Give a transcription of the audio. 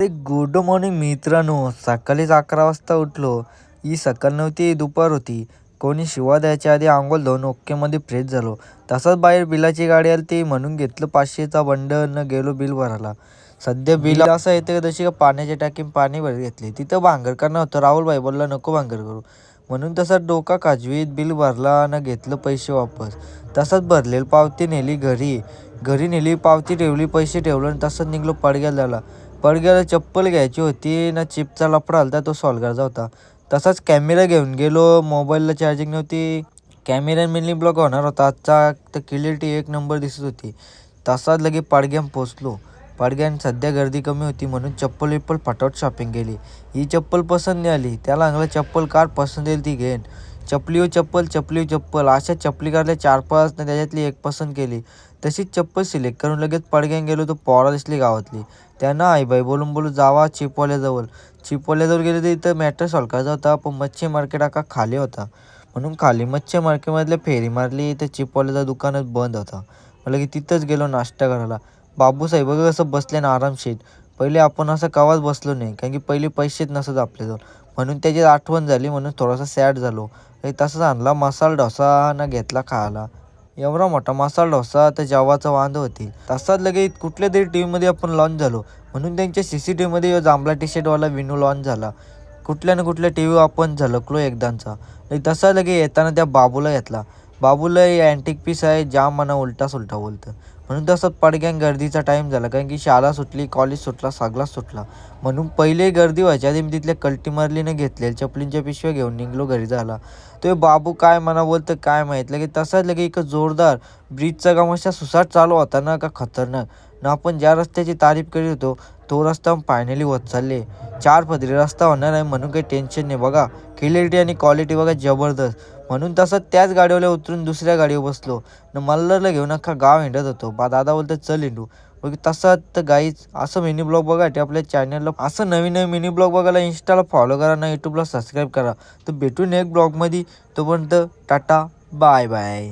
Good morning मित्रांनो. सकाळीच 11 वाजता उठलो. ही सकाळ नव्हती, दुपार होती. कोणी शिवा द्यायच्या आधी अंघोळ धुवून ओकेमध्ये फ्रेश झालो. तसाच बाहेर बिलाची गाडी आली ती म्हणून घेतलं 500चा बंडल न गेलो बिल भरायला. सध्या बिल असं येतं जशी का पाण्याच्या टाकीत पाणी भर घेतले. तिथं भांगर करणं होतं. राहुलभाई बोलला नको भांगर करू, म्हणून तसा डोका खाजवीत बिल भरला न घेतलं पैसे वापस. तसंच भरलेली पावती नेली घरी नेली, पावती ठेवली, पैसे ठेवलं आणि तसंच निघलो पडग्याला जायला. पडग्याला चप्पल घ्यायची होती ना, चिपचा लफडा आलता तो सॉल्व करायचा होता. तसाच कॅमेरा घेऊन गेलो. मोबाईलला चार्जिंग नव्हती. कॅमेरा मिनी ब्लॉग होणार होता आजचा, तर क्लिअरिटी एक नंबर दिसत होती. तसाच लगे पडग्यान पोचलो. पडग्यान सध्या गर्दी कमी होती म्हणून चप्पल विप्पल फटाफट शॉपिंग केली. ही चप्पल पसंत नाही आली. त्याला सांगलं चप्पल काढ, पसंत येईल ती घेईन. चपलीवर चप्पल अशा चपली काढल्या 4-5 ना, त्याच्यातली एक पसंत केली. तशीच चप्पल सिलेक्ट करून लगेच पडग्यान गेलो. तो पोरा दिसली गावातली. त्यांना आईबाई बोलून जावा चिपवाल्याजवळ गेले तर इथं मॅटर सॉल्व करायचा होता, पण मच्छी मार्केट आका खाली होता. म्हणून खाली मच्छी मार्केटमधल्या फेरी मारली तर चिपवाल्याचं दुकानच बंद होता. मला की तिथंच गेलो नाश्ता करायला. बाबूसाहेब बघा कसं बसले ना आरामशीर. पहिले आपण असं कवाच बसलो नाही, कारण की पहिले पैसेच नसत आपल्याजवळ. म्हणून त्याची आठवण झाली म्हणून थोडासा सॅड झालो. तसंच आणला मसाला डोसा न घेतला खायला. एवढा मोठा मसाला डोसा तर जेवाचं वांद होती. तसाच लगेच कुठल्या तरी टीव्हीमध्ये आपण लॉन्च झालो, म्हणून त्यांच्या CCTVमध्ये जांभळा टी-शर्टवाला विनू लॉन्च झाला. कुठल्या ना कुठल्या टी व्ही आपण झलकलो एकदांचा. तसा लगे येताना त्या बाबूला घेतला. बाबूला अँटिक पीस आहे, जाम मना उलटा सुलटा बोलतं. म्हणून तसं पडग्यान गर्दीचा टाईम झाला, कारण की शाळा सुटली, कॉलेज सुटला, सगळाच सुटला. म्हणून पहिले गर्दी व्हायच्या आधी मी तिथल्या कल्टी मारलीने घेतलेल्या चपलींच्या पिशव्या घेऊन निघलो घरी जायला. तो बाबू काय म्हणा बोलतं काय माहीत. लगे तसाच लगे एक जोरदार ब्रिजचा गमाशा सुसाट चालू होता ना, का खतरनाक ना. आपण ज्या रस्त्याची तारीफ करीत होतो तो रस्ता फायनली होत चालले. 4 पदरी रस्ता होणार आहे म्हणून काही टेन्शन नाही. बघा क्लिअरिटी आणि क्वालिटी बघा जबरदस्त. म्हणून तसं त्याच गाडीवाला उतरून दुसऱ्या गाडीवर बसलो न मल्हारला घेऊन अख्खा गाव हिंडत होतो. दादा बोलतं चल हिंडू. मग तसं तर गाईच असं मिनी ब्लॉग बघा आपल्या चॅनलला. असं नवीन नवीन मिनी ब्लॉग बघायला इंस्टाला फॉलो करा ना, यूट्यूबला सबस्क्राईब करा. तर भेटून एक ब्लॉगमध्ये. तोपर्यंत टाटा बाय बाय.